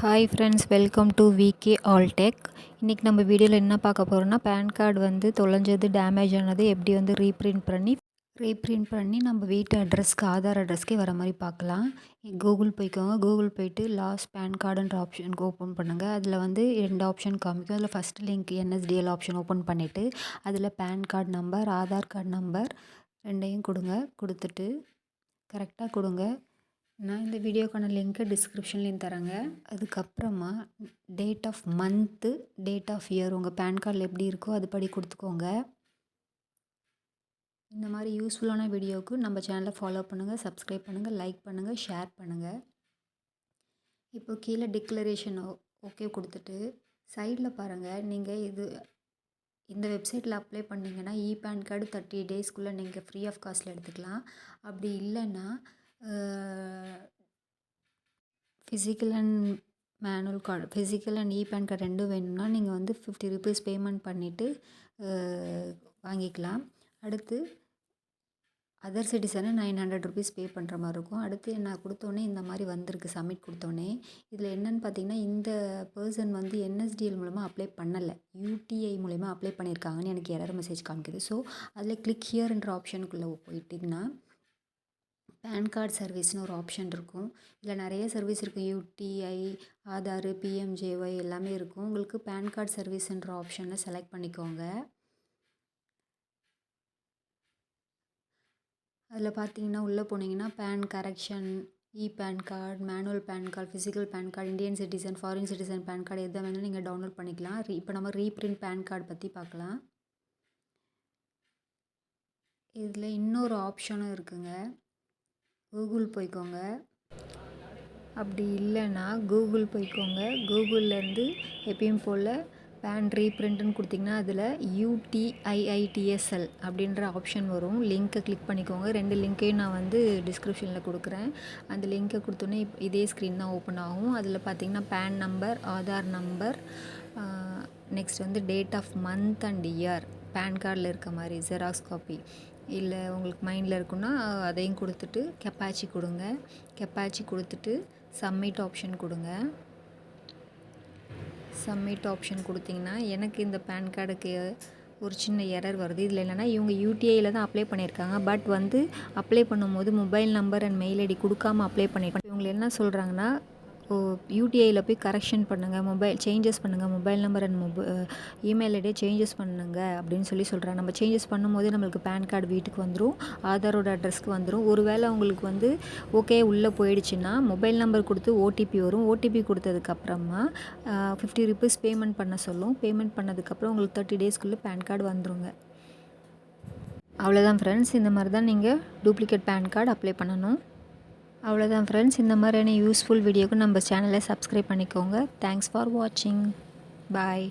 Hi friends, welcome to V K all tech. இன்றைக்கி நம்ம வீடியோவில் என்ன பார்க்க போகிறோம்னா, பேன் கார்டு வந்து தொலைஞ்சது, டேமேஜ் ஆனது எப்படி வந்து ரீப்ரிண்ட் பண்ணி நம்ம வீட்டு அட்ரஸ்க்கு, ஆதார் அட்ரஸ்க்கே வர மாதிரி பார்க்கலாம். கூகுள் போய்க்கோங்க. கூகுள் போய்ட்டு லாஸ்ட் பேன் கார்டுன்ற ஆப்ஷனுக்கு ஓப்பன் பண்ணுங்கள். அதில் வந்து 2 ஆப்ஷன் காமிக்கும். அதில் first link NSDL option open பண்ணிவிட்டு அதில் PAN card number, Aadhaar card number 2யும் கொடுத்துட்டு கரெக்டாக கொடுங்க. நான் இந்த வீடியோக்கான லிங்க்கை டிஸ்கிரிப்ஷன்லேயும் தரேங்க. அதுக்கப்புறமா date of month, date of year உங்கள் பேன் கார்டில் எப்படி இருக்கோ அதுபடி கொடுத்துக்கோங்க. இந்த மாதிரி யூஸ்ஃபுல்லான வீடியோவுக்கு நம்ம சேனலை ஃபாலோ பண்ணுங்கள், சப்ஸ்கிரைப் பண்ணுங்கள், லைக் பண்ணுங்கள், ஷேர் பண்ணுங்கள். இப்போ கீழே டிக்ளரேஷன் ஓகே கொடுத்துட்டு சைடில் பாருங்கள். நீங்கள் இந்த வெப்சைட்டில் அப்ளை பண்ணிங்கன்னா பேன் கார்டு 30 டேஸ்க்குள்ளே நீங்கள் ஃப்ரீ ஆஃப் காஸ்ட்டில் எடுத்துக்கலாம். அப்படி இல்லைன்னா physical and manual card, physical and PAN card ரெண்டும் வேணும்னா நீங்கள் வந்து 50 ருபீஸ் பேமெண்ட் பண்ணிவிட்டு வாங்கிக்கலாம். அடுத்து அதர் சிட்டிசனை 900 ருபீஸ் பே பண்ணுற மாதிரி இருக்கும். அடுத்து நான் கொடுத்தோன்னே இந்த மாதிரி வந்திருக்கு, சப்மிட் கொடுத்தோன்னே. இதில் என்னென்னு பார்த்தீங்கன்னா, இந்த பர்சன் வந்து என்எஸ்டிஎல் மூலமாக அப்ளை பண்ணலை, யூடிஐ மூலமாக அப்ளை பண்ணியிருக்காங்கன்னு எனக்கு எரர் மெசேஜ் காமிக்குது. ஸோ அதில் கிளிக் ஹியர்ன்ற ஆப்ஷனுக்குள்ளே போயிட்டிங்கன்னா பேன் கார்டு சர்வீஸ்னு ஒரு ஆப்ஷன் இருக்கும். இதில் நிறைய சர்வீஸ் இருக்குது. யூடிஐ, ஆதார், பிஎம்ஜேஒய் எல்லாமே இருக்கும். உங்களுக்கு பேன் கார்டு சர்வீஸ்ன்ற ஆப்ஷனை செலக்ட் பண்ணிக்கோங்க. அதில் பார்த்தீங்கன்னா உள்ளே போனீங்கன்னா PAN correction, PAN card, manual PAN card, physical PAN card, Indian citizen, foreign citizen PAN card எதை வேணாலும் நீங்கள் டவுன்லோட் பண்ணிக்கலாம். இப்போ நம்ம ரீப்ரிண்ட் பேன் கார்டு பற்றி பார்க்கலாம். இதில் இன்னொரு ஆப்ஷனும் இருக்குங்க. கூகுள் போய்க்கோங்க. அப்படி இல்லைன்னா கூகுள்லேருந்து எப்பயும் போல் பேன் ரீப்ரிண்ட்டுன்னு கொடுத்திங்கன்னா அதில் UTIITSL அப்படின்ற ஆப்ஷன் வரும். லிங்க்கை கிளிக் பண்ணிக்கோங்க. 2 லிங்க்கையும் நான் வந்து டிஸ்கிரிப்ஷனில் கொடுக்குறேன். அந்த லிங்க்கை கொடுத்தோன்னே இதே ஸ்க்ரீன் தான் ஓப்பன் ஆகும். அதில் பார்த்திங்கன்னா PAN number, Aadhaar number, next வந்து date of month and year PAN கார்டில் இருக்க மாதிரி ஜெராக்ஸ் காப்பி இல்லை உங்களுக்கு மைண்டில் இருக்குன்னா அதையும் கொடுத்துட்டு கெப்பாச்சி கொடுங்க. கெப்பாச்சி கொடுத்துட்டு சப்மிட் ஆப்ஷன் கொடுங்க. சப்மிட் ஆப்ஷன் கொடுத்திங்கன்னா எனக்கு இந்த பேன் கார்டுக்கு ஒரு சின்ன எரர் வருது. இதில் என்னென்னா இவங்க யூடிஐயில் தான் அப்ளை பண்ணியிருக்காங்க. பட் வந்து அப்ளை பண்ணும்போது mobile number and mail ID கொடுக்காமல் அப்ளை பண்ணியிருக்காங்க. இவங்க என்ன சொல்கிறாங்கன்னா, யூடிஐயில் போய் கரெக்ஷன் பண்ணுங்கள், சேஞ்சஸ் பண்ணுங்கள், மொபைல் நம்பர் அண்ட் இமெயில் ஐடியை சேஞ்சஸ் பண்ணுங்கள் அப்படின்னு சொல்கிறாங்க. நம்ம சேஞ்சஸ் பண்ணும்போதே நம்மளுக்கு பேன் கார்டு வீட்டுக்கு வந்துடும், ஆதாரோட அட்ரஸ்க்கு வந்துடும். ஒருவேளை உங்களுக்கு வந்து ஓகே உள்ளே போயிடுச்சுன்னா மொபைல் நம்பர் கொடுத்து ஓடிபி வரும். ஓடிபி கொடுத்ததுக்கப்புறமா 50 ருபீஸ் பேமெண்ட் பண்ண சொல்லும். பேமெண்ட் பண்ணதுக்கப்புறம் உங்களுக்கு 30 டேஸ்க்குள்ளே பேன் கார்டு வந்துடுங்க. அவ்வளோதான் ஃப்ரெண்ட்ஸ். இந்த மாதிரி தான் நீங்கள் டூப்ளிகேட் பேன் கார்டு அப்ளை பண்ணணும். அவ்வளோதான் ஃப்ரெண்ட்ஸ். இந்த மாதிரியான யூஸ்ஃபுல் வீடியோக்கு நம்ம சேனலை சப்ஸ்கிரைப் பண்ணிக்கோங்க. தேங்க்ஸ் ஃபார் வாட்சிங். பாய்.